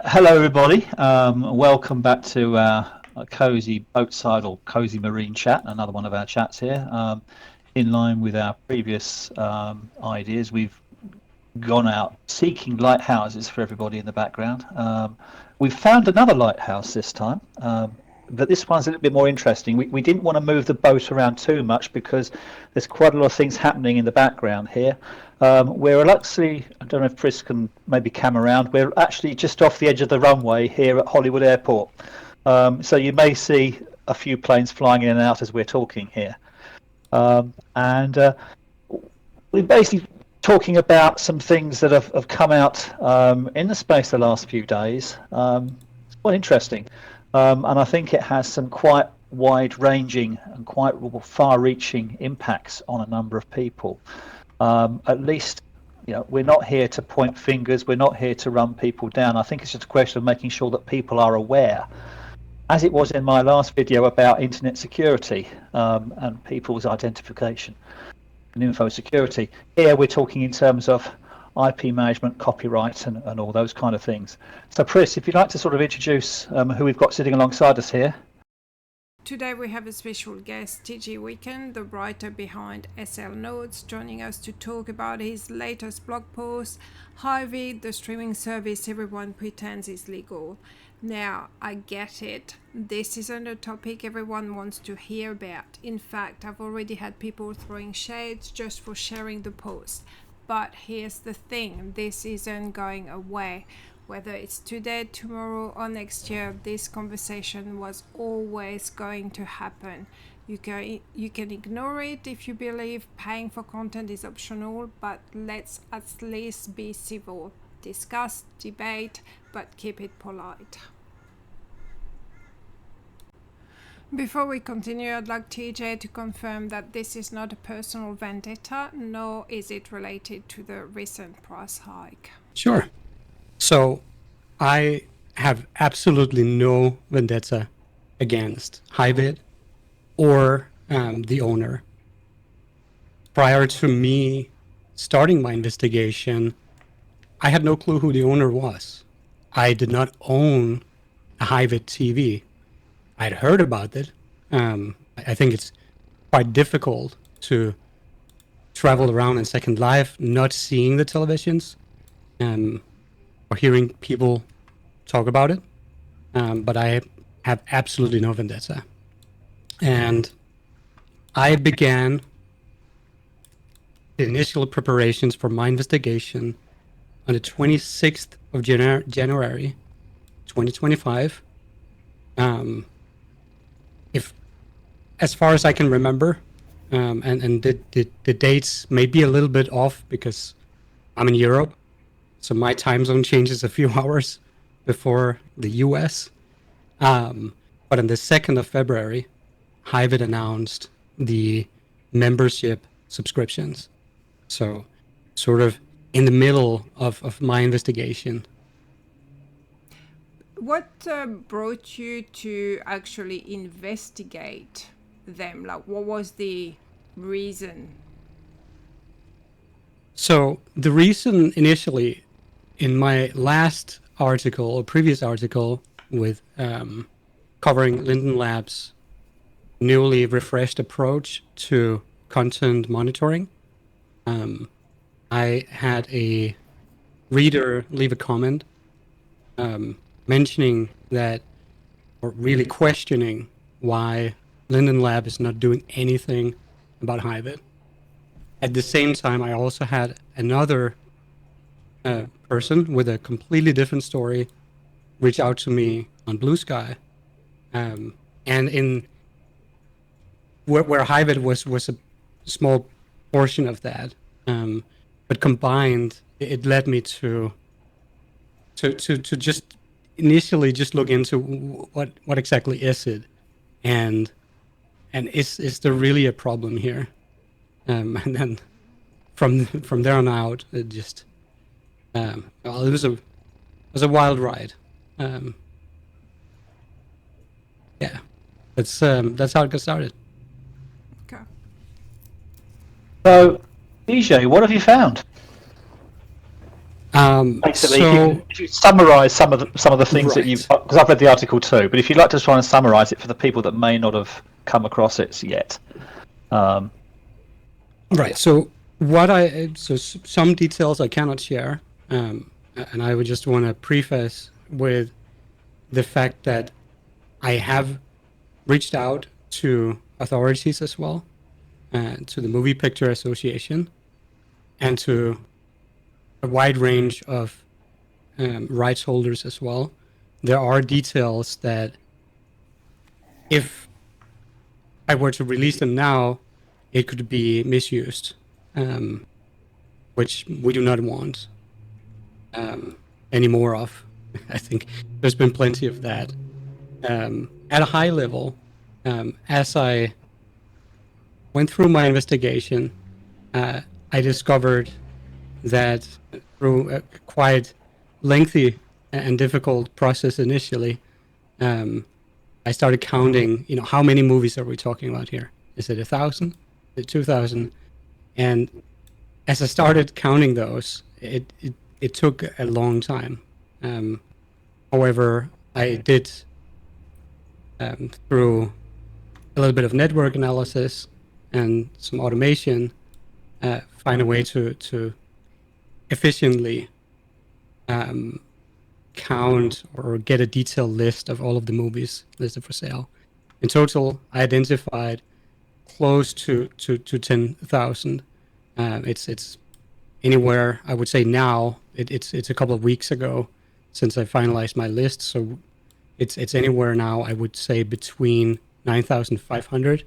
Hello, everybody. Welcome back to our cozy boatside or cozy marine chat. Another one of our chats here. In line with our previous ideas, we've gone out seeking lighthouses for everybody in the background. We've found another lighthouse this time, but this one's a little bit more interesting. We didn't want to move the boat around too much because there's quite a lot of things happening in the background here. We're actually, I don't know if Chris can maybe cam around, we're actually just off the edge of the runway here at Hollywood Airport. So you may see a few planes flying in and out as we're talking here. And we're basically talking about some things that have come out in the space the last few days. It's quite interesting. And I think it has some quite wide-ranging and quite far-reaching impacts on a number of people. At least, we're not here to point fingers. We're not here to run people down. I think it's just a question of making sure that people are aware, as it was in my last video about internet security and people's identification and info security. Here we're talking in terms of IP management, copyright, and all those kind of things. So, Chris, if you'd like to sort of introduce who we've got sitting alongside us here. Today we have a special guest, Tjay Wicken, the writer behind SLNOTES, joining us to talk about his latest blog post, HiVid, the streaming service everyone pretends is legal. Now, I get it. This isn't a topic everyone wants to hear about. In fact, I've already had people throwing shades just for sharing the post. But here's the thing, this isn't going away. Whether it's today, tomorrow, or next year, this conversation was always going to happen. You can ignore it if you believe paying for content is optional, but let's at least be civil. Discuss, debate, but keep it polite. Before we continue, I'd like TJ to confirm that this is not a personal vendetta, nor is it related to the recent price hike. Sure. So I have absolutely no vendetta against HiVid or the owner. Prior to me starting my investigation, I had no clue who the owner was. I did not own a HiVid TV. I'd heard about it. I think it's quite difficult to travel around in Second Life not seeing the televisions or hearing people talk about it. But I have absolutely no vendetta. And I began the initial preparations for my investigation on the 26th of January 2025. If, as far as I can remember, and the dates may be a little bit off because I'm in Europe, so my time zone changes a few hours before the US. But on the 2nd of February, HiVid announced the membership subscriptions. So sort of in the middle of my investigation. What brought you to actually investigate them? Like, what was the reason? So the reason initially, in my last article, or previous article with covering Linden Lab's newly refreshed approach to content monitoring, I had a reader leave a comment mentioning that, or really questioning why Linden Lab is not doing anything about HiVid. At the same time, I also had another person with a completely different story reach out to me on Blue Sky, and in where HiVid was a small portion of that, but combined, it led me to just initially just look into what exactly is it, and is there really a problem here, and then from there on out, it just well, it was a wild ride. Yeah, that's how it got started. Okay. So, DJ, what have you found? Basically, So if you summarise some of the things that you've, right, because I've read the article too, but if you'd like to try and summarise it for the people that may not have come across it yet. right. So some details I cannot share, and I would just want to preface with the fact that I have reached out to authorities as well, to the Movie Picture Association, and to a wide range of rights holders as well. There are details that, if I were to release them now, it could be misused, which we do not want any more of. I think there's been plenty of that. At a high level, as I went through my investigation, I discovered that through a quite lengthy and difficult process initially, I started counting, how many movies are we talking about here? Is it 1,000? Is it 2,000? And as I started counting those, it took a long time. However, I did, through a little bit of network analysis and some automation, find a way to efficiently count or get a detailed list of all of the movies listed for sale. In total, I identified close to 10,000. It's anywhere, I would say now, it's a couple of weeks ago since I finalized my list, so it's anywhere now, I would say, between 9,500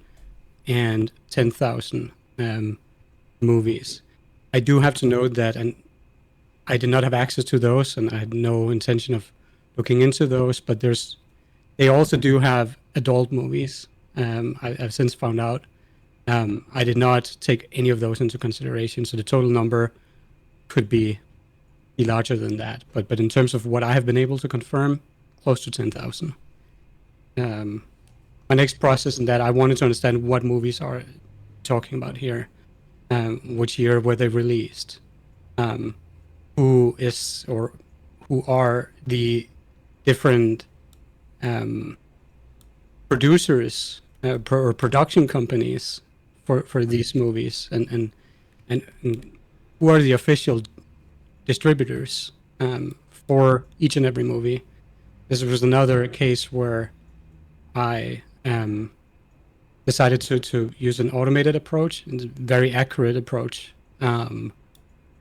and 10,000 movies. I do have to note that, and I did not have access to those, and I had no intention of looking into those, but they also do have adult movies. I've since found out. I did not take any of those into consideration, so the total number could be larger than that. But in terms of what I have been able to confirm, close to 10,000. My next process in that, I wanted to understand what movies are talking about here, which year were they released, who are the different producers or production companies for these movies, and who are the official distributors for each and every movie. This was another case where I decided to use an automated approach, and a very accurate approach,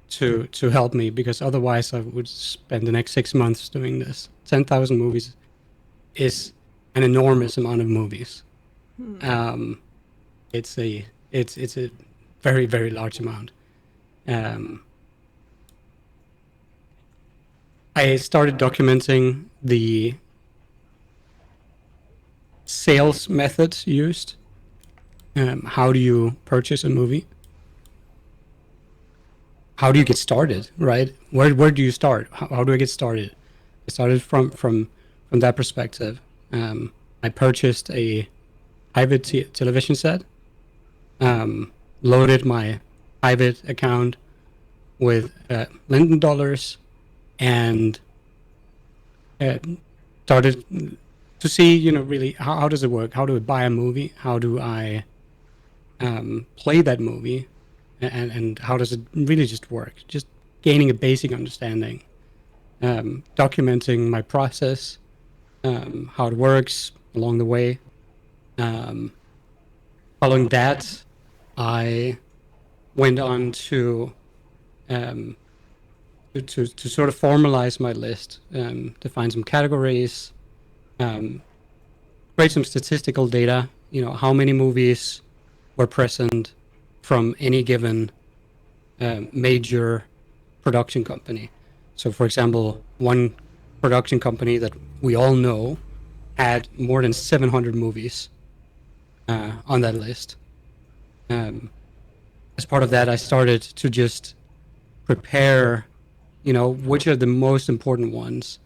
to help me, because otherwise I would spend the next 6 months doing this. 10,000 movies is an enormous amount of movies. It's a very, very large amount. I started documenting the sales methods used. How do you purchase a movie? How do you get started, right? Where do you start? How do I get started? I started from that perspective. I purchased a HiVid television set, loaded my HiVid account with Linden dollars, and started to see, really, how does it work? How do I buy a movie? How do I play that movie? And how does it really just work? Just gaining a basic understanding, documenting my process, how it works along the way. Following that, I went on to sort of formalize my list, define some categories, create some statistical data. How many movies were present from any given major production company. So, for example, one production company that we all know had more than 700 movies on that list. As part of that, I started to just prepare, which are the most important ones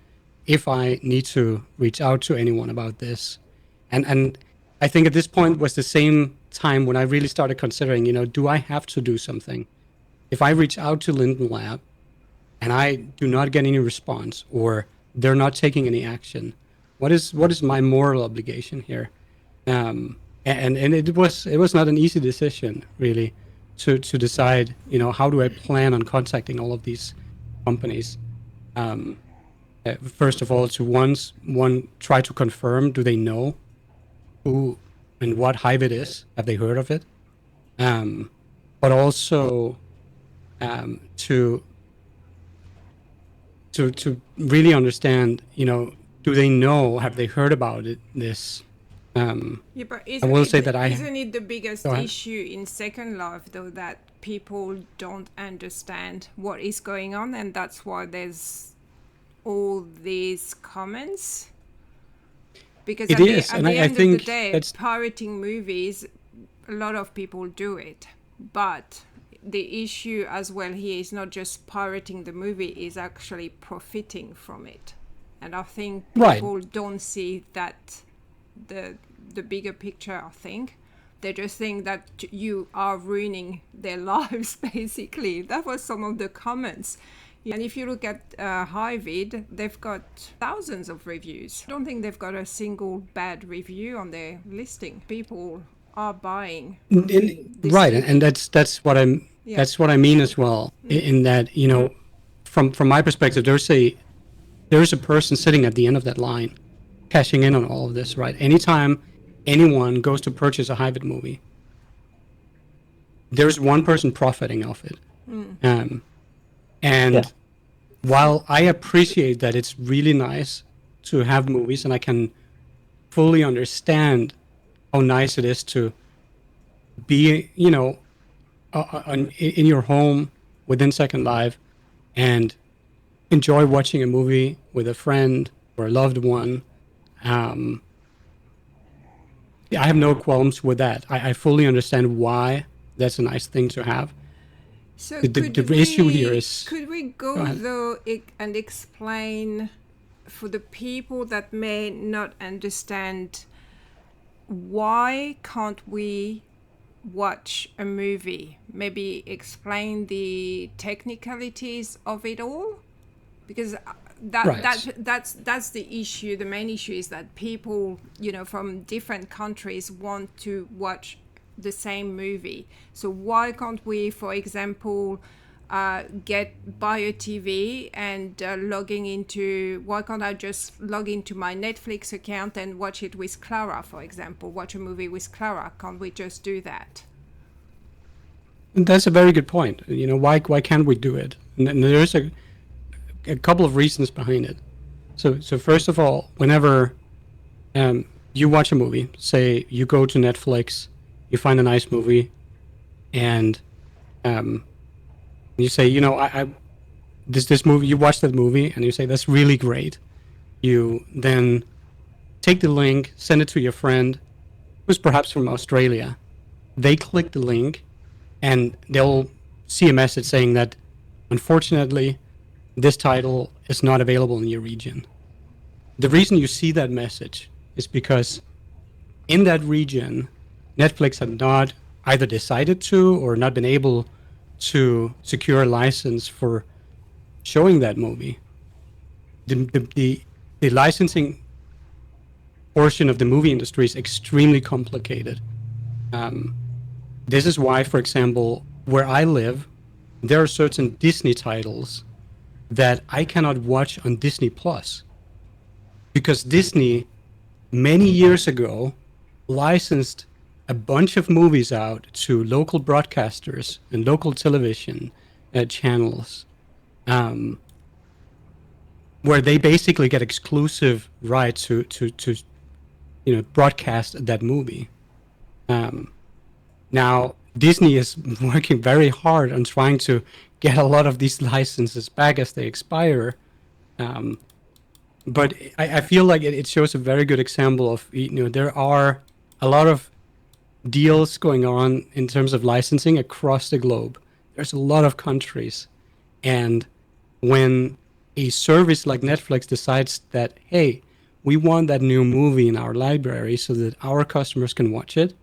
if I need to reach out to anyone about this. And I think at this point was the same time when I really started considering, do I have to do something? If I reach out to Linden Lab, and I do not get any response, or they're not taking any action, what is my moral obligation here? And it was not an easy decision, really, to decide, how do I plan on contacting all of these companies. First of all, to one try to confirm, do they know who and what HiVid is? Have they heard of it? But also to really understand, do they know? Have they heard about it? This. Yeah, but I will say that isn't it the biggest Go ahead. issue in Second Life, though, that people don't understand what is going on, and that's why there's all these comments? Because It is, at and the I end of the think day, that's pirating movies, a lot of people do it. But the issue as well here is not just pirating the movie, is actually profiting from it. And I think right. people don't see that the bigger picture. I think they just think that you are ruining their lives, basically. That was some of the comments. And if you look at HiVid, they've got thousands of reviews. I don't think they've got a single bad review on their listing. People are buying this right, movie. and that's what I'm Yeah. that's what I mean as well. In that, from my perspective, there's a person sitting at the end of that line, cashing in on all of this. Right, anytime anyone goes to purchase a HiVid movie, there's one person profiting off it. And Yeah. while I appreciate that it's really nice to have movies, and I can fully understand how nice it is to be, in your home within Second Life and enjoy watching a movie with a friend or a loved one. I have no qualms with that. I fully understand why that's a nice thing to have. So The issue here is... could we Go go ahead. though and explain for the people that may not understand, why can't we watch a movie? Maybe explain the technicalities of it all, because Right. that's the issue. The main issue is that people, from different countries want to watch the same movie. So why can't we, for example, buy a TV and why can't I just log into my Netflix account and watch it with Clara, for example, watch a movie with Clara? Can't we just do that? That's a very good point. Why can't we do it? And there's a couple of reasons behind it. So first of all, whenever you watch a movie, say you go to Netflix, you find a nice movie, and you say, this movie, you watch that movie, and you say, that's really great. You then take the link, send it to your friend, who's perhaps from Australia. They click the link, and they'll see a message saying that, unfortunately, this title is not available in your region. The reason you see that message is because in that region, Netflix had not either decided to or not been able to secure a license for showing that movie. The licensing portion of the movie industry is extremely complicated. This is why, for example, where I live, there are certain Disney titles that I cannot watch on Disney Plus, because Disney many years ago licensed a bunch of movies out to local broadcasters and local television channels, where they basically get exclusive rights to broadcast that movie. Now Disney is working very hard on trying to get a lot of these licenses back as they expire. But I feel like it shows a very good example of, there are a lot of deals going on in terms of licensing across the globe. There's a lot of countries. And when a service like Netflix decides that, hey, we want that new movie in our library so that our customers can watch it,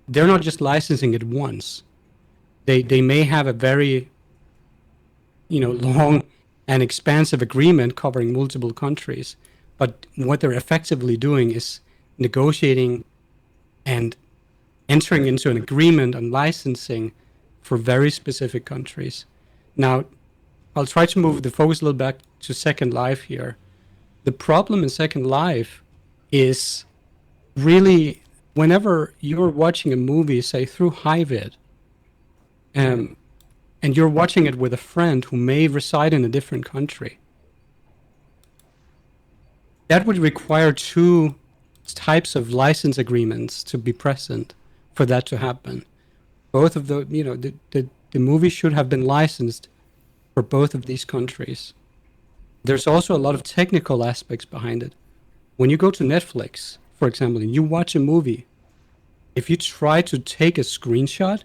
they're not just licensing it once. They may have a very long and expansive agreement covering multiple countries. But what they're effectively doing is negotiating and entering into an agreement on licensing for very specific countries. Now, I'll try to move the focus a little back to Second Life here. The problem in Second Life is really whenever you're watching a movie, say through HiVid, and you're watching it with a friend who may reside in a different country, that would require two types of license agreements to be present for that to happen. Both of the movie should have been licensed for both of these countries. There's also a lot of technical aspects behind it. When you go to Netflix, for example, and you watch a movie, if you try to take a screenshot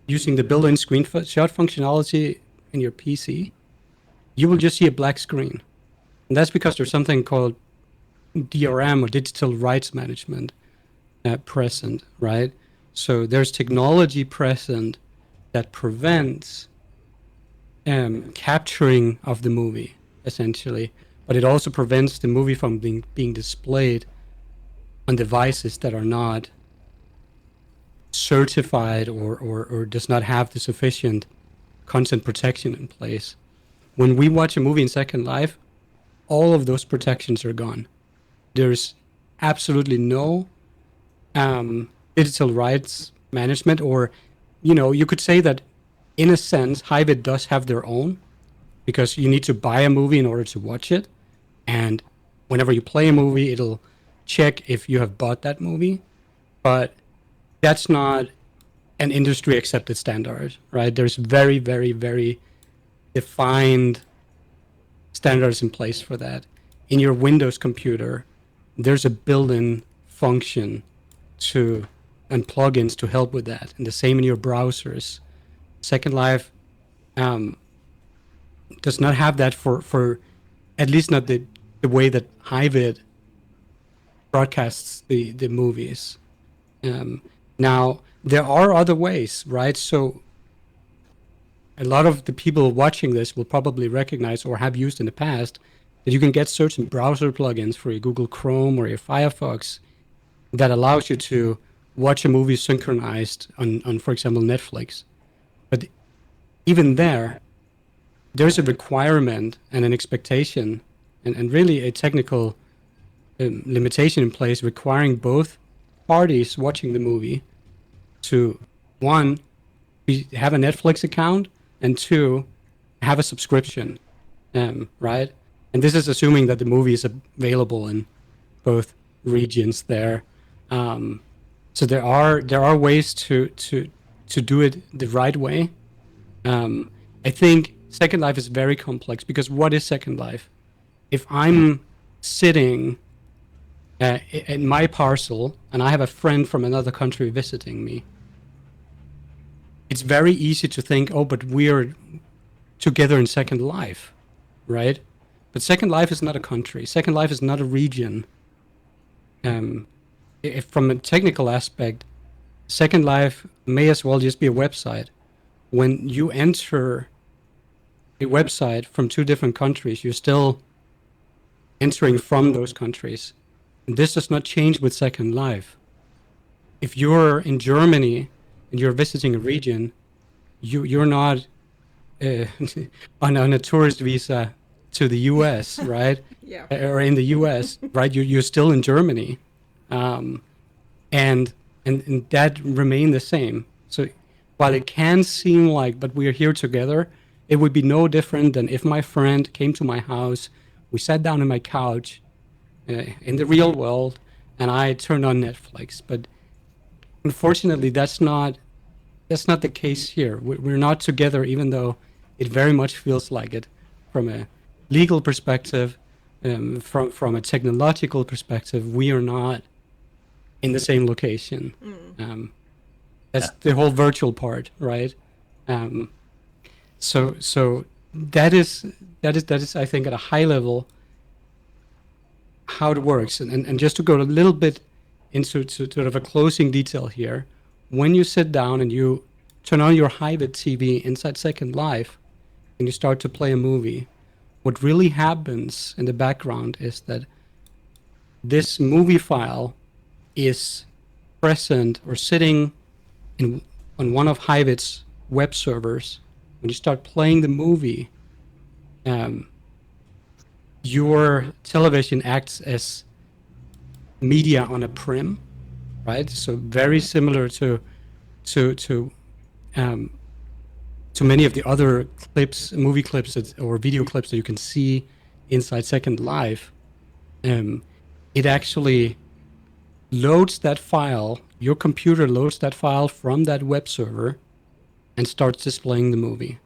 using the built-in screenshot functionality in your PC, you will just see a black screen. And that's because there's something called DRM, or digital rights management, present, right? So there's technology present that prevents capturing of the movie, essentially, but it also prevents the movie from being displayed on devices that are not certified or does not have the sufficient content protection in place. When we watch a movie in Second Life, all of those protections are gone. There's absolutely no digital rights management, or you could say that in a sense, HiVid does have their own, because you need to buy a movie in order to watch it. And whenever you play a movie, it'll check if you have bought that movie. But that's not an industry accepted standard, right? There's very, very, very defined standards in place for that. In your Windows computer, there's a built-in function and plugins to help with that. And the same in your browsers. Second Life does not have that for at least not the way that HiVid broadcasts the movies. Now, there are other ways, right? So a lot of the people watching this will probably recognize or have used in the past that you can get certain browser plugins for your Google Chrome or your Firefox that allows you to watch a movie synchronized on for example, Netflix. But even there's a requirement and an expectation and really a technical limitation in place requiring both parties watching the movie to, one, have a Netflix account, and two, have a subscription, right? And this is assuming that the movie is available in both regions there. So there are ways to do it the right way. I think Second Life is very complex, because what is Second Life? If I'm sitting in my parcel and I have a friend from another country visiting me, it's very easy to think, oh, but we're together in Second Life, right? But Second Life is not a country. Second Life is not a region. If from a technical aspect, Second Life may as well just be a website. When you enter a website from two different countries, you're still entering from those countries. And this does not change with Second Life. If you're in Germany and you're visiting a region, you're not on a tourist visa to the US, right? Yeah. Or in the US, right? You're still in Germany. And that remain the same. So while it can seem like, but we are here together, it would be no different than if my friend came to my house, we sat down on my couch in the real world, and I turned on Netflix. But unfortunately, that's not the case here. We're not together, even though it very much feels like it from a legal perspective, from a technological perspective. We are not in the same location. That's the whole virtual part, right? So that is I think at a high level how it works. And just to go a little bit into sort of a closing detail here, when you sit down and you turn on your HiVid TV inside Second Life, and you start to play a movie, what really happens in the background is that this movie file is present or sitting on one of HiVid's web servers. When you start playing the movie, your television acts as media on a prim, right? So very similar to many of the other clips, movie clips or video clips that you can see inside Second Life. It actually loads that file. Your computer loads that file from that web server and starts displaying the movie.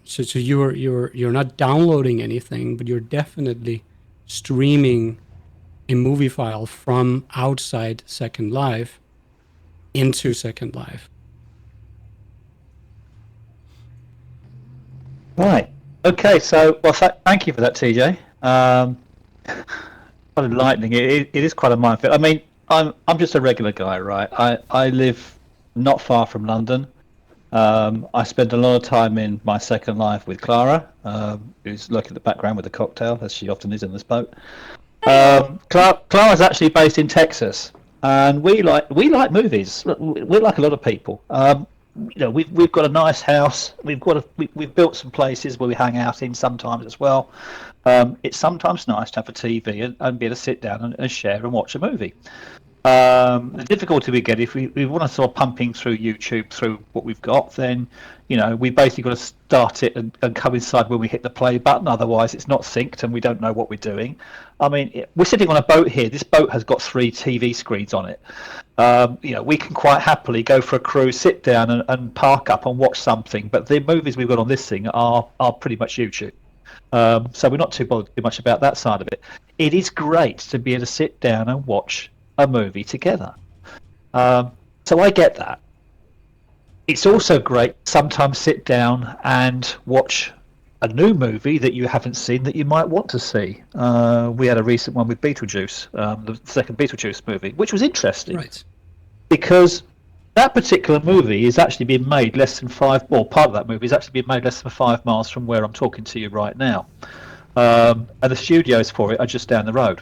So you're not downloading anything, but you're definitely streaming a movie file from outside Second Life into Second Life. Right. Okay. So, well, thank you for that, TJ. Quite enlightening. It is quite a minefield. I mean, I'm just a regular guy, right? I live not far from London. I spend a lot of time in my Second Life with Clara, who's lurking in the background with a cocktail, as she often is in this boat. Clara's actually based in Texas, and we like movies. We're like a lot of people. We've got a nice house. We've built some places where we hang out in sometimes as well. It's sometimes nice to have a TV and be able to sit down and share and watch a movie. The difficulty we get if we want to start pumping through YouTube through what we've got, then we basically got to start it and coincide when we hit the play button. Otherwise, it's not synced and we don't know what we're doing. I mean, we're sitting on a boat here. This boat has got 3 TV screens on it. We can quite happily go for a cruise, sit down and park up and watch something. But the movies we've got on this thing are pretty much YouTube. So we're not too bothered too much about that side of it. It is great to be able to sit down and watch a movie together. So I get that. It's also great to sometimes sit down and watch a new movie that you haven't seen that you might want to see. We had a recent one with Beetlejuice, the second Beetlejuice movie, which was interesting. Right. Because that particular movie is actually being made less than part of that movie is actually being made less than 5 miles from where I'm talking to you right now. And the studios for it are just down the road.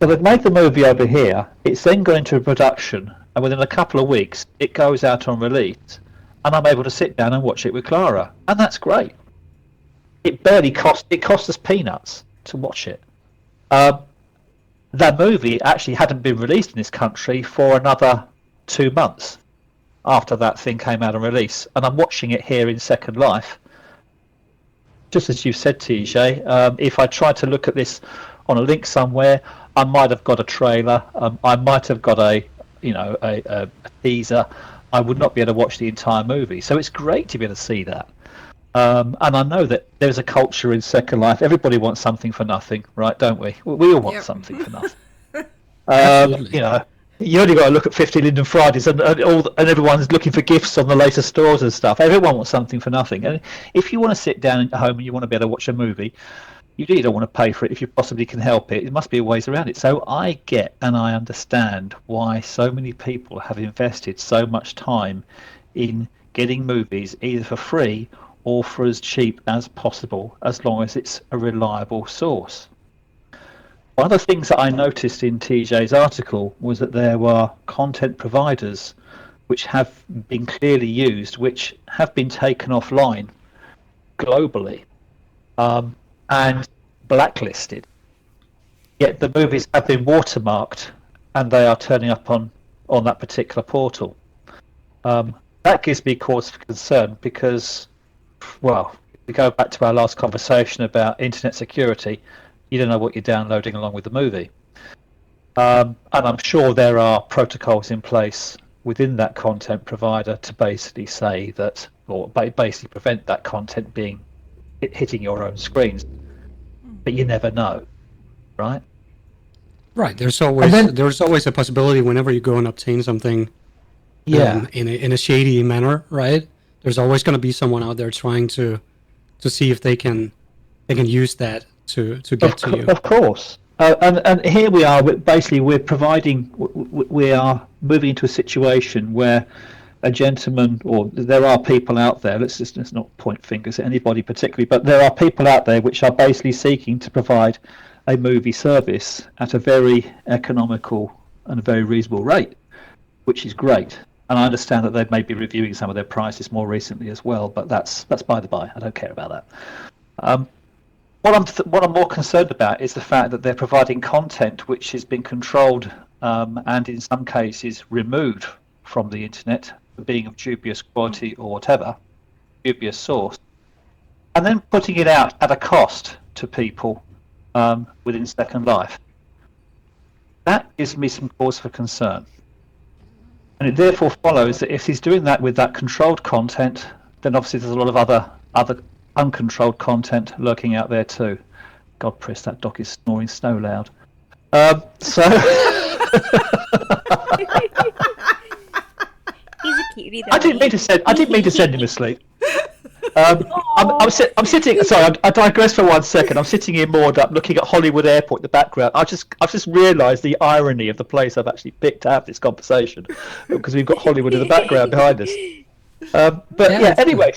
So they've made the movie over here. It's then gone into production, and within a couple of weeks, it goes out on release, and I'm able to sit down and watch it with Clara, and that's great. It cost us peanuts to watch it. That movie actually hadn't been released in this country for another 2 months after that thing came out on release, and I'm watching it here in Second Life. Just as you said, Tjay, if I tried to look at this on a link somewhere, I might have got a trailer. I might have got a teaser. I would not be able to watch the entire movie. So it's great to be able to see that. And I know that there's a culture in Second Life. Everybody wants something for nothing, right? Don't we? We all want something for nothing. You only got to look at 50 Linden Fridays, and everyone's looking for gifts on the latest stores and stuff. Everyone wants something for nothing. And if you want to sit down at home and you want to be able to watch a movie, you really don't want to pay for it if you possibly can help it. It must be ways around it. So I get and I understand why so many people have invested so much time in getting movies either for free or for as cheap as possible, as long as it's a reliable source. One of the things that I noticed in TJ's article was that there were content providers which have been clearly used, which have been taken offline globally. And blacklisted. Yet the movies have been watermarked and they are turning up on that particular portal. That gives me cause for concern because, well, if we go back to our last conversation about internet security, you don't know what you're downloading along with the movie. And I'm sure there are protocols in place within that content provider to basically say that, or basically prevent that content being hitting your own screens. But you never know, right? Right. There's always a possibility whenever you go and obtain something, in a shady manner, right? There's always going to be someone out there trying to see if they can use that to get to you. Of course. And here we are. We are moving into a situation where a gentleman, or there are people out there, let's not point fingers at anybody particularly, but there are people out there which are basically seeking to provide a movie service at a very economical and a very reasonable rate, which is great. And I understand that they may be reviewing some of their prices more recently as well, but that's by the by. I don't care about that. What I'm more concerned about is the fact that they're providing content which has been controlled and in some cases removed from the internet for being of dubious quality or whatever, dubious source, and then putting it out at a cost to people within Second Life. That gives me some cause for concern. And it therefore follows that if he's doing that with that controlled content, then obviously there's a lot of other uncontrolled content lurking out there too. God, Chris, that dog is snoring snow loud. He's a cutie. I didn't mean to send him asleep. I'm sitting. Sorry, I digress for 1 second. I'm sitting here moored up, looking at Hollywood Airport in the background. I've just realised the irony of the place I've actually picked to have this conversation, because we've got Hollywood in the background behind us. Anyway,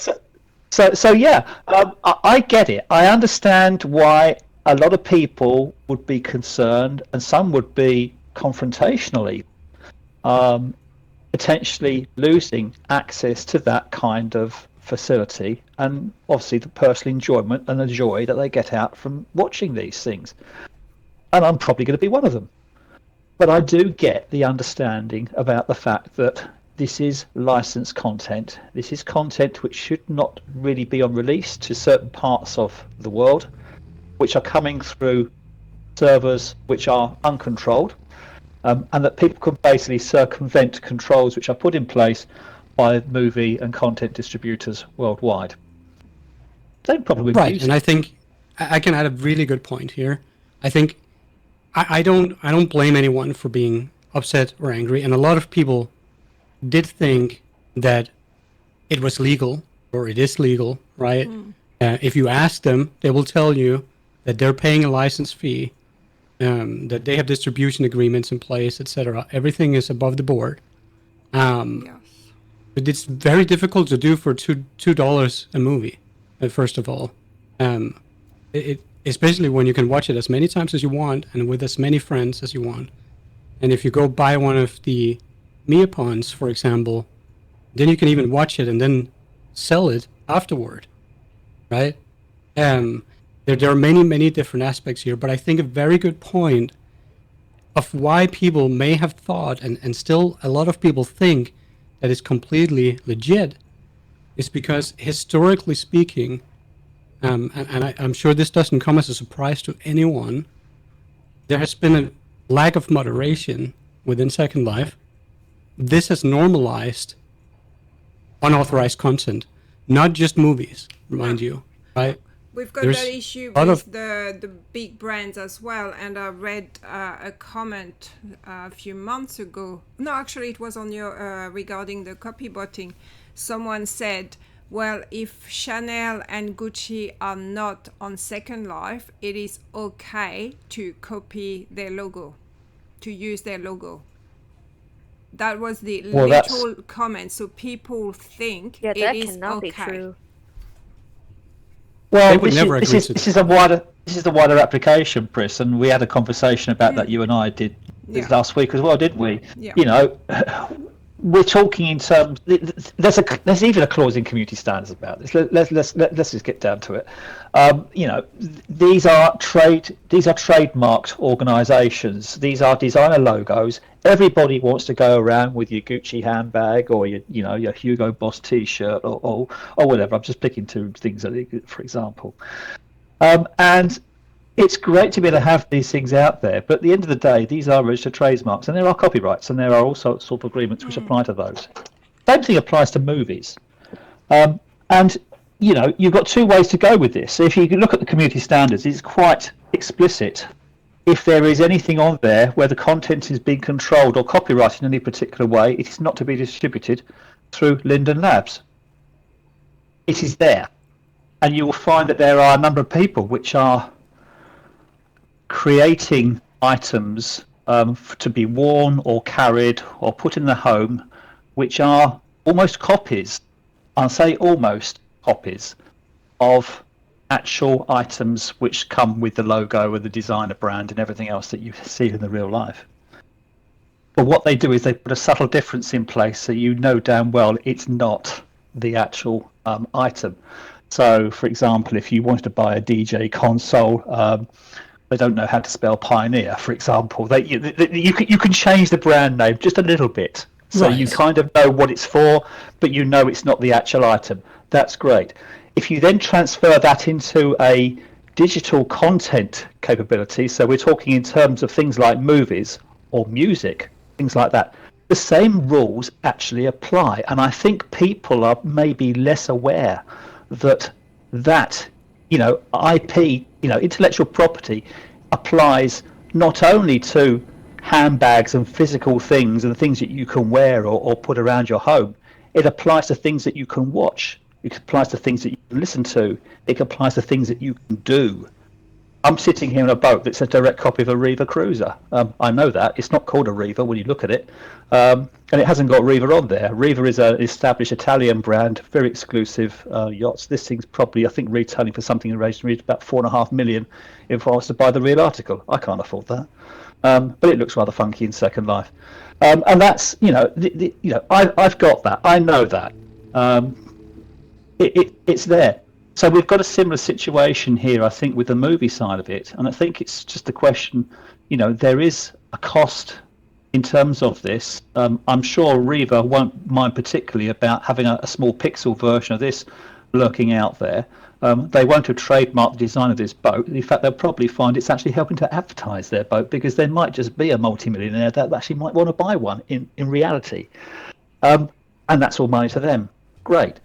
I get it. I understand why a lot of people would be concerned, and some would be confrontationally, potentially losing access to that kind of facility, and obviously the personal enjoyment and the joy that they get out from watching these things. And I'm probably going to be one of them. But I do get the understanding about the fact that this is licensed content. This is content which should not really be on release to certain parts of the world, which are coming through servers which are uncontrolled, and that people can basically circumvent controls which are put in place by movie and content distributors worldwide. They probably right, and I think I can add a really good point here. I think I don't blame anyone for being upset or angry, and a lot of people did think that it was legal, or it is legal, right? If you ask them, they will tell you that they're paying a license fee, that they have distribution agreements in place, etc. Everything is above the board. But it's very difficult to do for $2 a movie. First of all, especially when you can watch it as many times as you want and with as many friends as you want. And if you go buy one of the Miapons, for example, then you can even watch it and then sell it afterward, right? There are many different aspects here, but I think a very good point of why people may have thought, and still a lot of people think, that is completely legit, is because historically speaking, and I'm sure this doesn't come as a surprise to anyone, there has been a lack of moderation within Second Life. This has normalized unauthorized content, not just movies, remind you, right? We've got that issue with the big brands as well, and I read a comment a few months ago. No, actually, it was on your regarding the copybotting. Someone said, well, if Chanel and Gucci are not on Second Life, it is okay to copy their logo, to use their logo. That was the literal comment. So people think it is cannot okay. be true. Well, this is the wider application, Chris, and we had a conversation about that. You and I did last week as well, didn't we? Yeah. You know, we're talking in terms. There's even a clause in community standards about this. Let's just get down to it. You know, these are trademarked organisations. These are designer logos. Everybody wants to go around with your Gucci handbag or your Hugo Boss T-shirt or whatever. I'm just picking two things, for example. And it's great to be able to have these things out there, but at the end of the day, these are registered trademarks, and there are copyrights, and there are all sorts of agreements which apply to those. Same thing applies to movies. And you know, you've got two ways to go with this. So if you look at the community standards, it's quite explicit. If there is anything on there where the content is being controlled or copyrighted in any particular way, it is not to be distributed through Linden Labs. It is there. And you will find that there are a number of people which are creating items to be worn or carried or put in the home, which are almost copies, I'll say almost copies, of actual items which come with the logo and the designer brand and everything else that you see in the real life. But what they do is they put a subtle difference in place so you know damn well it's not the actual item. So, for example, if you wanted to buy a DJ console, they don't know how to spell Pioneer, for example. You can change the brand name just a little bit. So you kind of know what it's for, but you know it's not the actual item. That's great. If you then transfer that into a digital content capability, so we're talking in terms of things like movies or music, things like that, the same rules actually apply. And I think people are maybe less aware that IP, intellectual property applies not only to handbags and physical things and the things that you can wear or put around your home. It applies to things that you can watch. It applies to things that you can listen to. It applies to things that you can do. I'm sitting here on a boat that's a direct copy of a Riva cruiser. I know that. It's not called a Riva when you look at it. And it hasn't got Riva on there. Riva is an established Italian brand, very exclusive yachts. This thing's probably, I think, retailing for something in relation to about 4.5 million if I was to buy the real article. I can't afford that. But it looks rather funky in Second Life. And that's, I've got that. I know that. It's there. So we've got a similar situation here, I think, with the movie side of it. And I think it's just a question, there is a cost in terms of this. I'm sure Riva won't mind particularly about having a small pixel version of this lurking out there. They won't have trademarked the design of this boat. In fact, they'll probably find it's actually helping to advertise their boat because there might just be a multimillionaire that actually might want to buy one in reality. And that's all money to them. Great.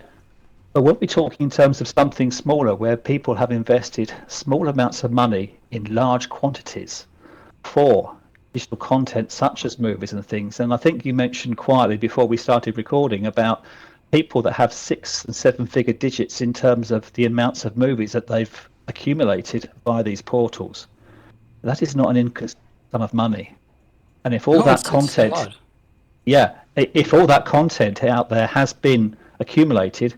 But when we're talking in terms of something smaller where people have invested small amounts of money in large quantities for digital content such as movies and things, and I think you mentioned quietly before we started recording about people that have 6 and 7 figure digits in terms of the amounts of movies that they've accumulated by these portals. That is not an income of money. And if all that content, if all that content out there has been accumulated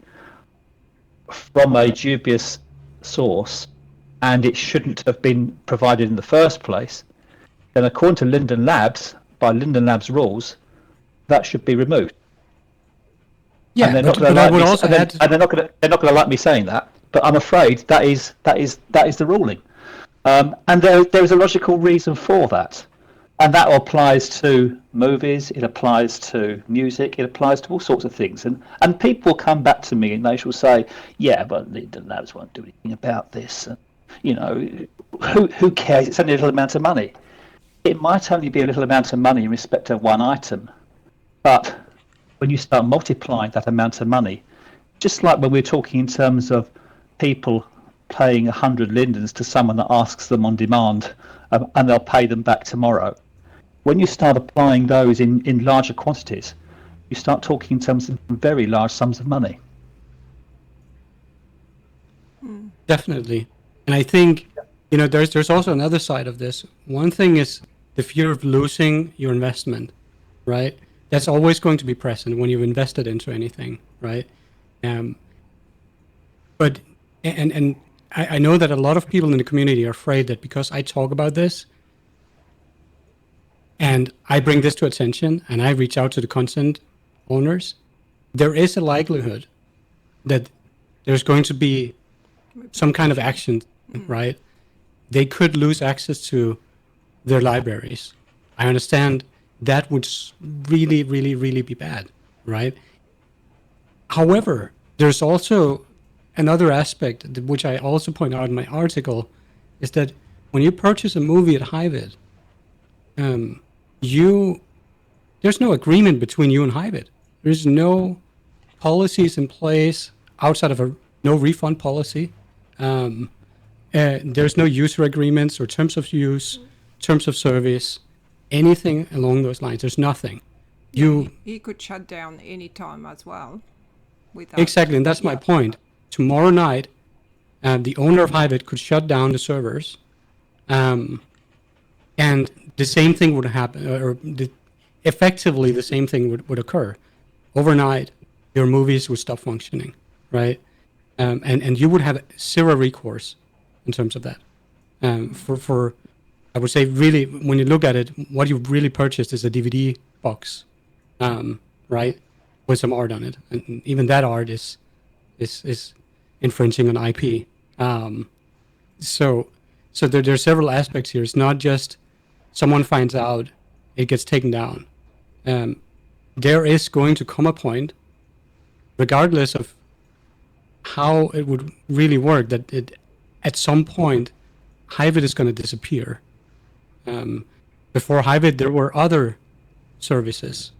from a dubious source and it shouldn't have been provided in the first place, then according to Linden Labs, by Linden Labs rules, that should be removed. Yeah, and they're not going to like me saying that, but I'm afraid that is the ruling. And there is a logical reason for that. And that applies to movies, it applies to music, it applies to all sorts of things. And people come back to me and they shall say, yeah, but the labs won't do anything about this. And, who cares? It's only a little amount of money. It might only be a little amount of money in respect of one item. But when you start multiplying that amount of money, just like when we're talking in terms of people paying 100 lindens to someone that asks them on demand and they'll pay them back tomorrow. When you start applying those in larger quantities, you start talking in terms of very large sums of money. Definitely. And I think, there's also another side of this. One thing is the fear of losing your investment, right? That's always going to be present when you've invested into anything, right? But I know that a lot of people in the community are afraid that because I talk about this and I bring this to attention and I reach out to the content owners, there is a likelihood that there's going to be some kind of action, right? They could lose access to their libraries. I understand that would really, really, really be bad, right? However, there's also another aspect, which I also point out in my article, is that when you purchase a movie at HiVid, there's no agreement between you and HiVid. There's no policies in place outside of a no refund policy. There's no user agreements or terms of use, terms of service, anything along those lines. There's nothing. He could shut down any time as well. Exactly, and that's my point. Tomorrow night, the owner of HiVid could shut down the servers, and the same thing would happen, effectively the same thing would occur. Overnight, your movies would stop functioning, right? And you would have zero recourse in terms of that. For I would say really, when you look at it, what you really purchased is a DVD box, right, with some art on it, and even that art is infringing on IP. So there are several aspects here. It's not just someone finds out, it gets taken down. There is going to come a point, regardless of how it would really work, that at some point, HiVid is going to disappear. Before HiVid, there were other services.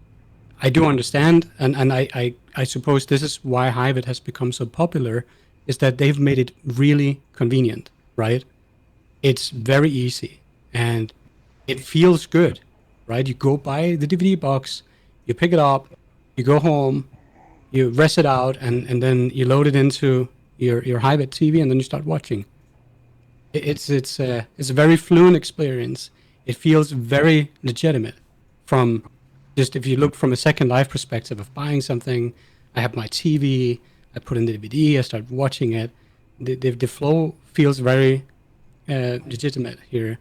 I do understand, and I suppose this is why HiVid has become so popular, is that they've made it really convenient, right? It's very easy, and it feels good, right? You go buy the DVD box, you pick it up, you go home, you rest it out, and then you load it into your HiVid TV, and then you start watching. It's a very fluent experience. It feels very legitimate. From just, if you look from a Second Life perspective of buying something, I have my TV, I put in the DVD, I start watching it. The flow feels very legitimate here.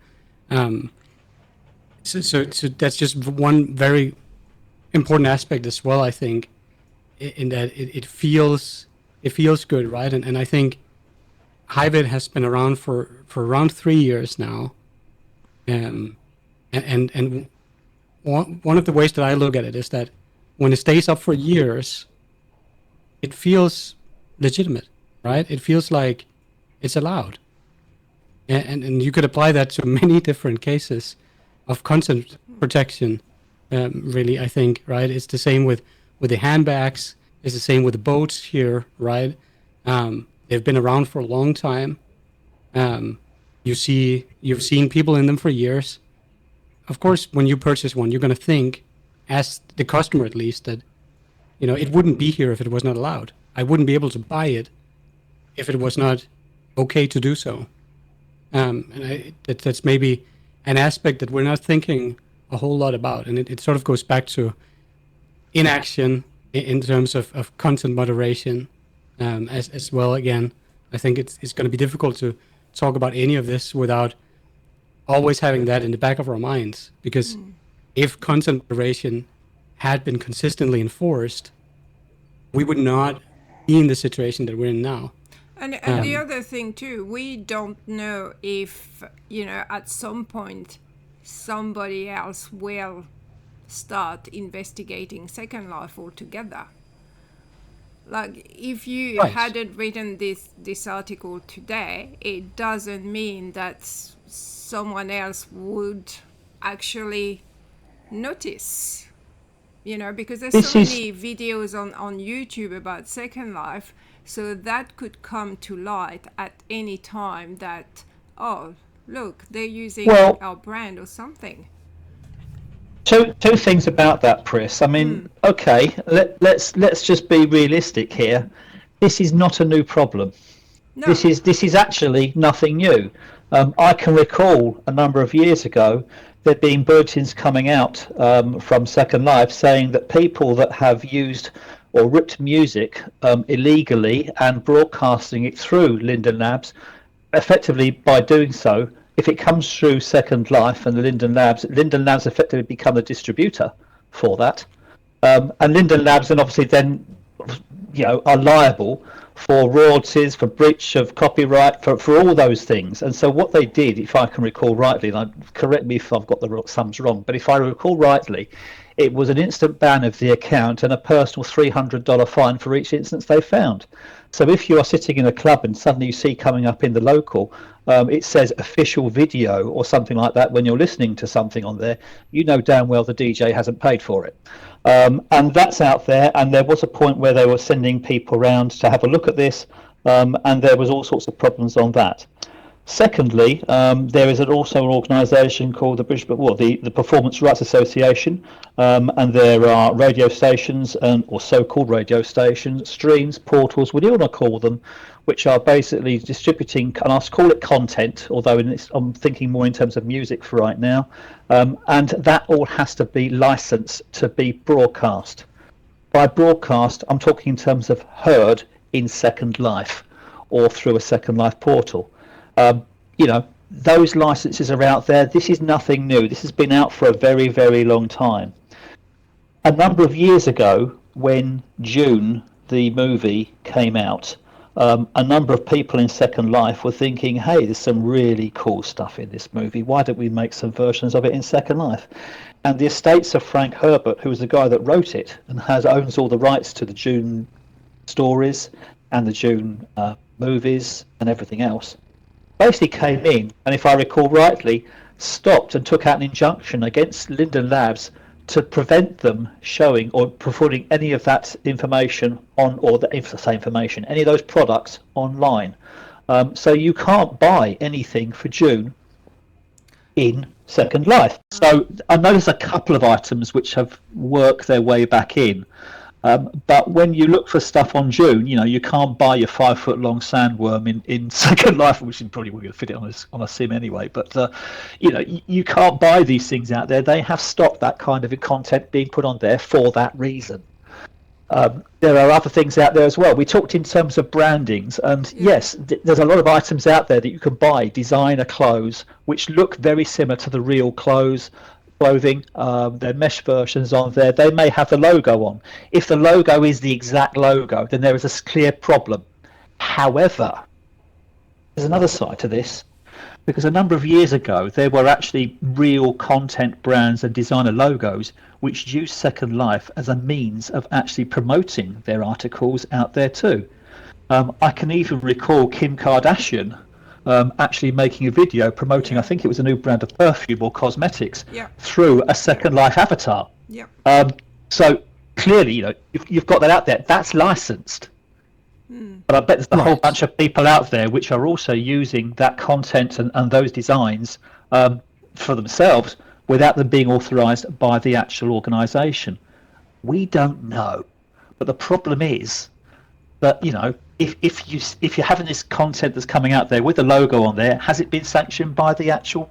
So that's just one very important aspect as well, I think, in that it feels good, right? And I think HiVid has been around for around 3 years now, and one of the ways that I look at it is that when it stays up for years, it feels legitimate, right? It feels like it's allowed, and you could apply that to many different cases of content protection. Really, I think, right? It's the same with the handbags. It's the same with the boats here, right? They've been around for a long time. You've seen people in them for years. Of course, when you purchase one, you're going to think, as the customer at least, that it wouldn't be here if it was not allowed. I wouldn't be able to buy it if it was not okay to do so. And that's maybe an aspect that we're not thinking a whole lot about, and it sort of goes back to inaction in terms of content moderation as well. Again, I think it's going to be difficult to talk about any of this without always having that in the back of our minds, because if content moderation had been consistently enforced, we would not be in the situation that we're in now. And the other thing too, we don't know if at some point somebody else will start investigating Second Life altogether. Like, if you hadn't written this article today, it doesn't mean that someone else would actually notice, because there's so many videos on YouTube about Second Life, so that could come to light at any time that, oh, look, they're using our brand or something. Two things about that, Pris. I mean, okay, let's just be realistic here. This is not a new problem. No. This is actually nothing new. I can recall a number of years ago there being bulletins coming out from Second Life saying that people that have used or ripped music illegally and broadcasting it through Linden Labs, effectively by doing so, if it comes through Second Life and the Linden Labs effectively become the distributor for that, and Linden Labs then obviously then are liable for royalties, for breach of copyright, for all those things. And so what they did, if I can recall rightly, and correct me if I've got the sums wrong, but if I recall rightly, it was an instant ban of the account and a personal $300 fine for each instance they found. So if you are sitting in a club and suddenly you see coming up in the local, it says official video or something like that when you're listening to something on there, you know damn well the DJ hasn't paid for it. And that's out there, and there was a point where they were sending people around to have a look at this, and there was all sorts of problems on that. Secondly, there is also an organisation called the Performance Rights Association, and there are radio stations or so-called radio stations, streams, portals, whatever you want to call them, which are basically distributing, and I'll call it content, although I'm thinking more in terms of music for right now, and that all has to be licensed to be broadcast. by broadcast, I'm talking in terms of heard in Second Life or through a Second Life portal. You know, those licenses are out there. This is nothing new. This has been out for a very, very long time. A number of years ago, when June, the movie, came out, a number of people in Second Life were thinking, hey, there's some really cool stuff in this movie. Why don't we make some versions of it in Second Life? And the estates of Frank Herbert, who was the guy that wrote it and owns all the rights to the June stories and the June movies and everything else, basically came in and, if I recall rightly, stopped and took out an injunction against Linden Labs to prevent them showing or putting any of that information on, or the information, any of those products online. So you can't buy anything for June in Second Life. So I know there's a couple of items which have worked their way back in. But when you look for stuff on June, you know, you can't buy your 5-foot-long sandworm in Second Life, which is probably going to fit it on a sim anyway. But you know, you can't buy these things out there. They have stopped that kind of content being put on there for that reason. There are other things out there as well. We talked in terms of brandings, and yes, there's a lot of items out there that you can buy, designer clothes, which look very similar to the real clothing. Their mesh versions on there, they may have the logo on. If the logo is the exact logo, then there is a clear problem. However, there's another side to this, because a number of years ago there were actually real content brands and designer logos which used Second Life as a means of actually promoting their articles out there too. I can even recall Kim Kardashian actually making a video promoting, I think it was a new brand of perfume or cosmetics, through a Second Life avatar. So clearly, you know, you've got that out there. That's licensed. But I bet there's a whole bunch of people out there which are also using that content and those designs for themselves without them being authorized by the actual organization. We don't know. But the problem is that, you know, if you're having this content that's coming out there with the logo on there, has it been sanctioned by the actual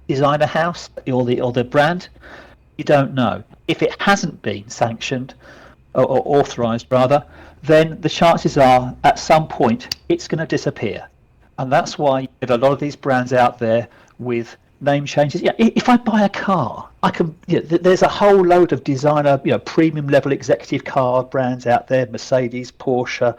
designer house or the brand? You don't know. If it hasn't been sanctioned or authorized rather, then the chances are at some point it's going to disappear. And that's why you get a lot of these brands out there with name changes. Yeah, if I buy a car, I can. You know, there's a whole load of designer, you know, premium level executive car brands out there: Mercedes, Porsche.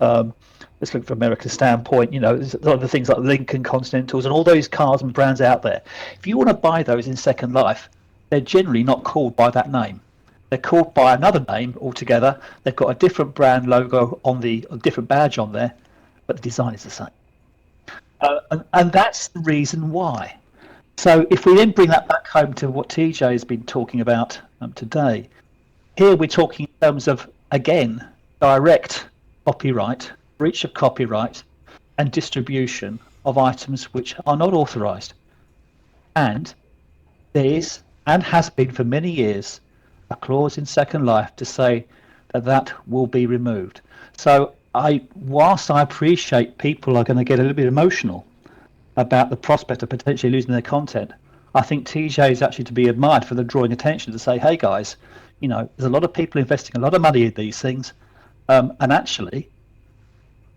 Let's look from America's standpoint. You know, there's a lot of the things like Lincoln Continentals and all those cars and brands out there. If you want to buy those in Second Life, they're generally not called by that name. They're called by another name altogether. They've got a different brand logo on a different badge on there, but the design is the same. And that's the reason why. So if we then bring that back home to what TJ has been talking about today, here we're talking in terms of, again, direct copyright, breach of copyright, and distribution of items which are not authorized. And there is, and has been for many years, a clause in Second Life to say that will be removed. So whilst I appreciate people are going to get a little bit emotional about the prospect of potentially losing their content, I think TJ is actually to be admired for the drawing attention to say, hey guys, you know, there's a lot of people investing a lot of money in these things, and actually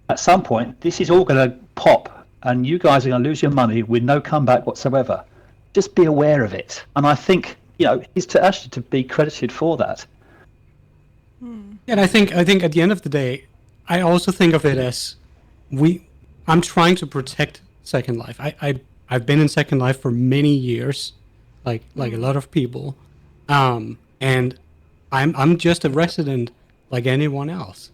at some point this is all going to pop and you guys are going to lose your money with no comeback whatsoever. Just be aware of it. And I think, you know, he's to be credited for that. And I think at the end of the day, I also think of it as I'm trying to protect Second Life. I've been in Second Life for many years, like a lot of people, and I'm just a resident like anyone else.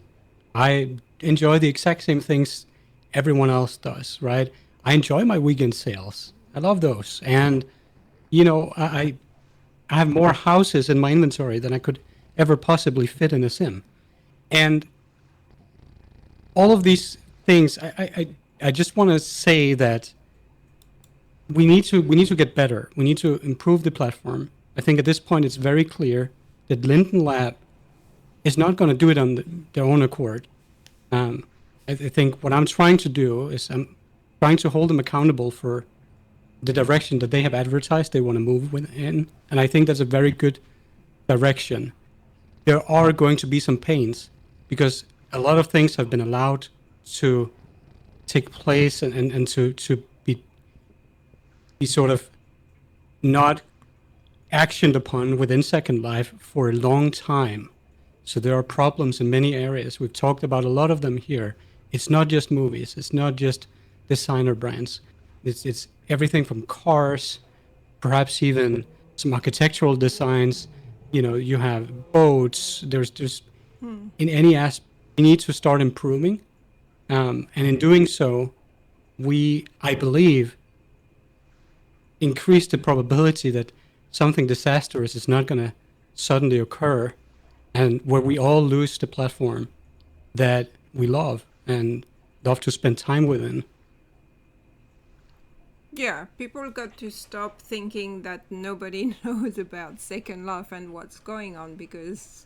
I enjoy the exact same things everyone else does, right? I enjoy my weekend sales. I love those, and you know, I have more houses in my inventory than I could ever possibly fit in a sim, and all of these things. I just want to say that we need to get better. We need to improve the platform. I think at this point it's very clear that Linden Lab is not going to do it on their own accord. I think what I'm trying to do is I'm trying to hold them accountable for the direction that they have advertised they want to move within, and I think that's a very good direction. there are going to be some pains because a lot of things have been allowed to take place and to be sort of not actioned upon within Second Life for a long time. So there are problems in many areas. We've talked about a lot of them here. It's not just movies. It's not just designer brands. It's everything from cars, perhaps even some architectural designs. You know, you have boats. There's in any aspect, we need to start improving. And in doing so, I believe, increase the probability that something disastrous is not going to suddenly occur, and where we all lose the platform that we love and love to spend time within. Yeah, people got to stop thinking that nobody knows about Second Life and what's going on, because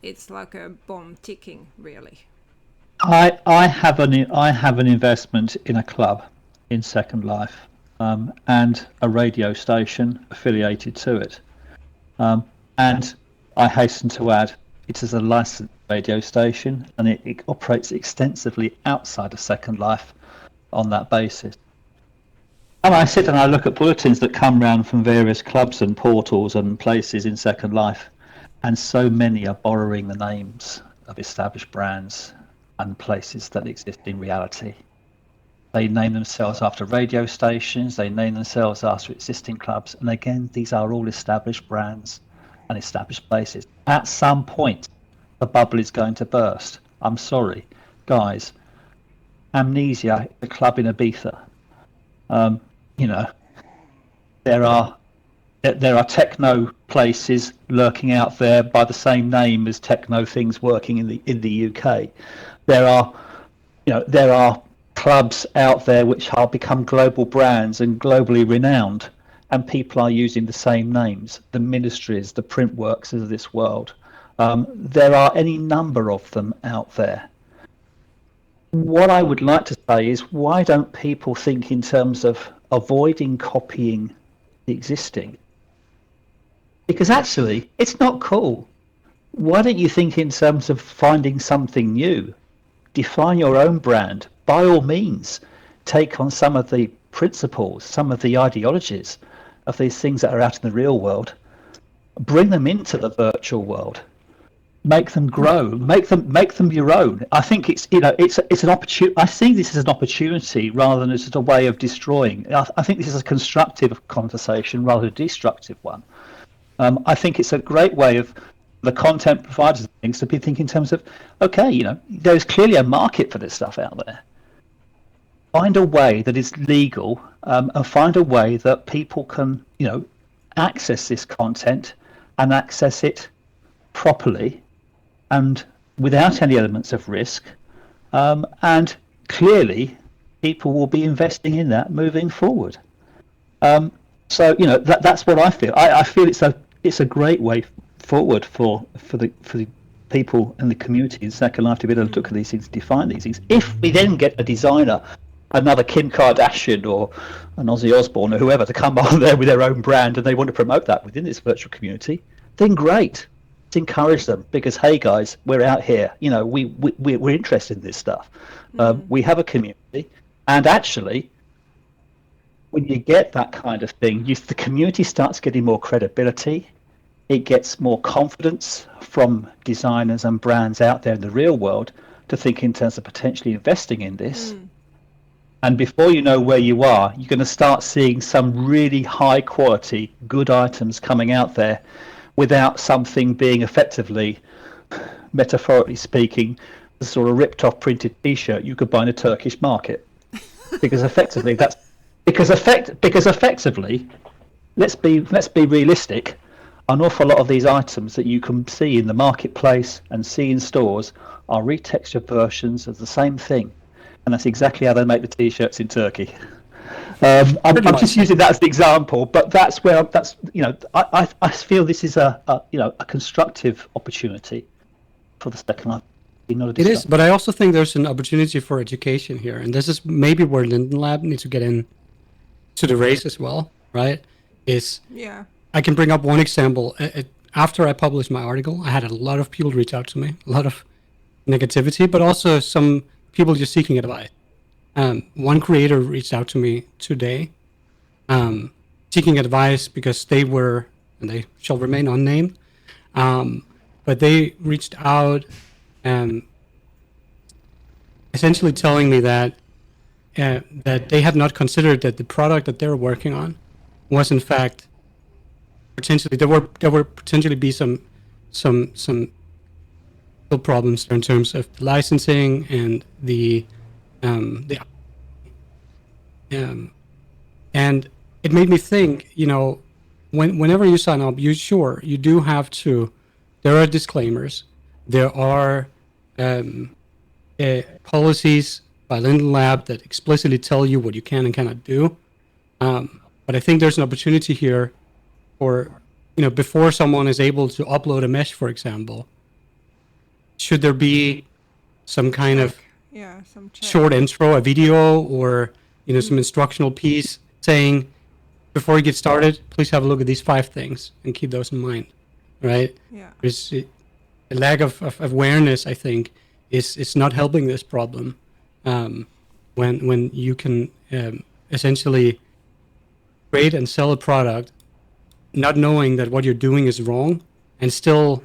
it's like a bomb ticking, really. I have an investment in a club in Second Life, and a radio station affiliated to it, and I hasten to add, it is a licensed radio station, and it operates extensively outside of Second Life on that basis. And I sit and I look at bulletins that come round from various clubs and portals and places in Second Life, and so many are borrowing the names of established brands and places that exist in reality. They name themselves after radio stations, they name themselves after existing clubs, and again, these are all established brands and established places. At some point, the bubble is going to burst. I'm sorry, guys. Amnesia, the club in Ibiza. You know, there are techno places lurking out there by the same name as techno things working in the UK. There are clubs out there which have become global brands and globally renowned, and people are using the same names, the ministries, the print works of this world. There are any number of them out there. What I would like to say is, why don't people think in terms of avoiding copying the existing? Because actually, it's not cool. Why don't you think in terms of finding something new? Define your own brand. By all means, take on some of the principles, some of the ideologies of these things that are out in the real world. Bring them into the virtual world. Make them grow. Make them your own. I think it's an opportunity. I see this as an opportunity rather than as a way of destroying. I think this is a constructive conversation rather than a destructive one. I think it's a great way of the content providers of things to be thinking in terms of, okay, there's clearly a market for this stuff out there. Find a way that is legal, and find a way that people can, access this content and access it properly and without any elements of risk. And clearly, people will be investing in that moving forward. So that's what I feel. I feel it's a great way forward for the people and the community in Second Life to be able to look at these things, define these things. If we then get a designer, another Kim Kardashian or an Ozzy Osbourne or whoever, to come on there with their own brand and they want to promote that within this virtual community, then great. Let's encourage them, because hey guys, we're out here. We're interested in this stuff. We have a community, and actually, when you get that kind of thing, the community starts getting more credibility. It gets more confidence from designers and brands out there in the real world to think in terms of potentially investing in this. And before you know where you are, you're going to start seeing some really high quality, good items coming out there without something being effectively, metaphorically speaking, the sort of ripped off printed T-shirt you could buy in a Turkish market. Because effectively, effectively, let's be realistic. An awful lot of these items that you can see in the marketplace and see in stores are retextured versions of the same thing, and that's exactly how they make the T-shirts in Turkey. I'm just using that as the example, but that's where I feel this is a constructive opportunity for the Second Life. It is, but I also think there's an opportunity for education here, and this is maybe where Linden Lab needs to get in to the race as well, right? I can bring up one example. after I published my article, I had a lot of people reach out to me, a lot of negativity, but also some people just seeking advice. One creator reached out to me today, seeking advice because they were, and they shall remain unnamed, but they reached out essentially telling me that that they had not considered that the product that they're working on was in fact potentially there were potentially be some problems in terms of the licensing and the and it made me think, you know, whenever you sign up, you do have to. There are disclaimers. There are policies by Linden Lab that explicitly tell you what you can and cannot do. But I think there's an opportunity here for, you know, before someone is able to upload a mesh, for example, should there be some kind of some short intro, a video, or, you know, some instructional piece saying, before you get started, please have a look at these 5 things and keep those in mind, right? Yeah. There's a lack of awareness, I think, is not helping this problem. When you can essentially create and sell a product, not knowing that what you're doing is wrong, and still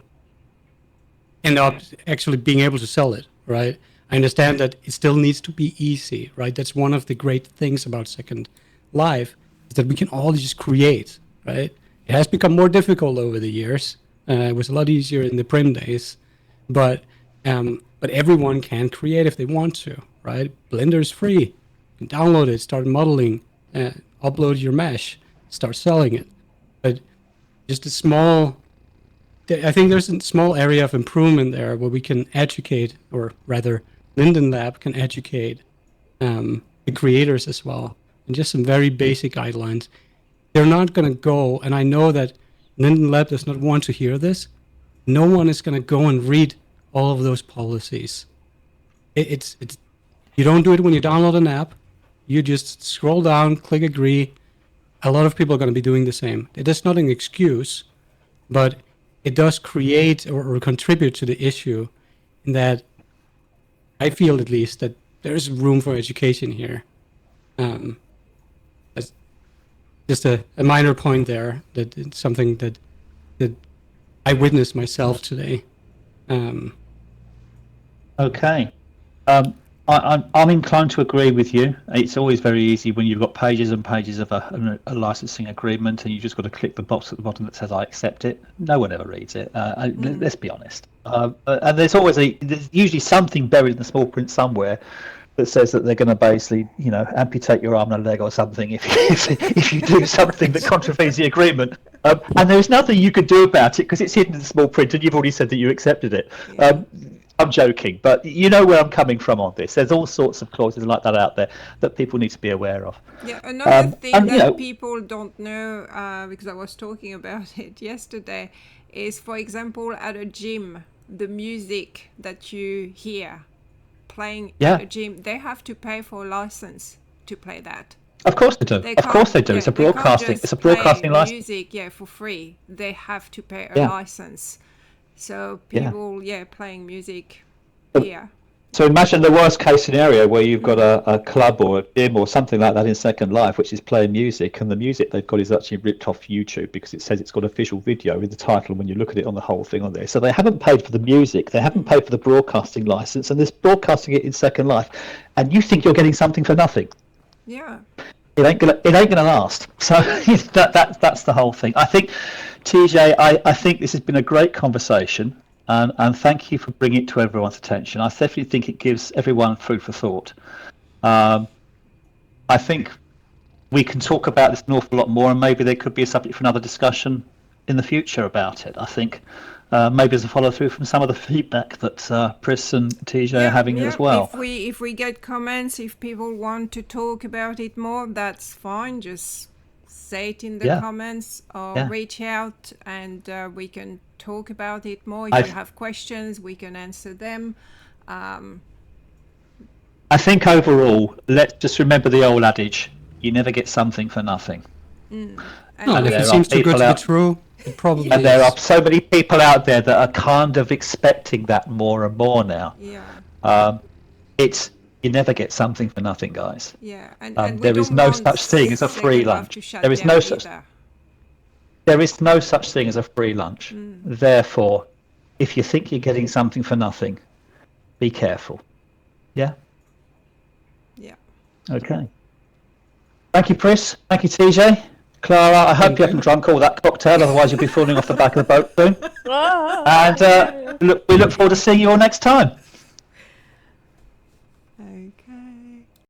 end up actually being able to sell it, right? I understand that it still needs to be easy, right? That's one of the great things about Second Life, is that we can all just create, right? It has become more difficult over the years. It was a lot easier in the prim days, but everyone can create if they want to, right? Blender's free. You can download it, start modeling, upload your mesh, start selling it. But just I think there's a small area of improvement there where we can educate, or rather Linden Lab can educate the creators as well. And just some very basic guidelines. They're not going to go, and I know that Linden Lab does not want to hear this. No one is going to go and read all of those policies. It's you don't do it when you download an app. You just scroll down, click agree. A lot of people are going to be doing the same. It is not an excuse, but it does create or contribute to the issue in that I feel, at least, that there is room for education here. That's just a minor point there, that it's something that I witnessed myself today. Okay. I'm inclined to agree with you. It's always very easy when you've got pages and pages of a licensing agreement, and you just got to click the box at the bottom that says I accept it. No one ever reads it. Let's be honest. And there's usually something buried in the small print somewhere that says that they're going to basically, you know, amputate your arm and a leg or something if you do something that contravenes the agreement. And there's nothing you could do about it because it's hidden in the small print, and you've already said that you accepted it. I'm joking, but you know where I'm coming from on this. There's all sorts of clauses like that out there that people need to be aware of. Yeah, another thing that people don't know, because I was talking about it yesterday, is, for example, at a gym, the music that you hear playing at a gym, they have to pay for a license to play that. Of course they do. Of course they do. It's a broadcasting. It's a broadcasting license. Music, for free. They have to pay a license. So people, playing music here. So imagine the worst case scenario where you've got a club or a gym or something like that in Second Life, which is playing music, and the music they've got is actually ripped off YouTube because it says it's got official video in the title when you look at it on the whole thing on there. So they haven't paid for the music, they haven't paid for the broadcasting license, and they're broadcasting it in Second Life, and you think you're getting something for nothing. Yeah. It ain't gonna last. So that's the whole thing. I think, Tjay, I think this has been a great conversation, and thank you for bringing it to everyone's attention. I definitely think it gives everyone food for thought. I think we can talk about this an awful lot more, and maybe there could be a subject for another discussion in the future about it. I think maybe as a follow through from some of the feedback that Pris and Tjay are having as well. If we get comments, if people want to talk about it more, that's fine. Just say it in the comments or reach out, and we can talk about it more. If you have questions, we can answer them. I think overall, let's just remember the old adage: you never get something for nothing. And if it seems too good to be true, It probably And there is. are so many people out there that are kind of expecting that more and more now. Yeah. It's you never get something for nothing, guys. Yeah. And we There is don't no want such thing as a free second life lunch. to shut There is down no such either. there is no such thing as a free lunch. Therefore, if you think you're getting something for nothing, be careful. Yeah. Yeah. Okay. Thank you, Chris. Thank you, TJ. Clara, I hope you haven't drunk all that cocktail, otherwise you'll be falling off the back of the boat soon. And we look forward to seeing you all next time.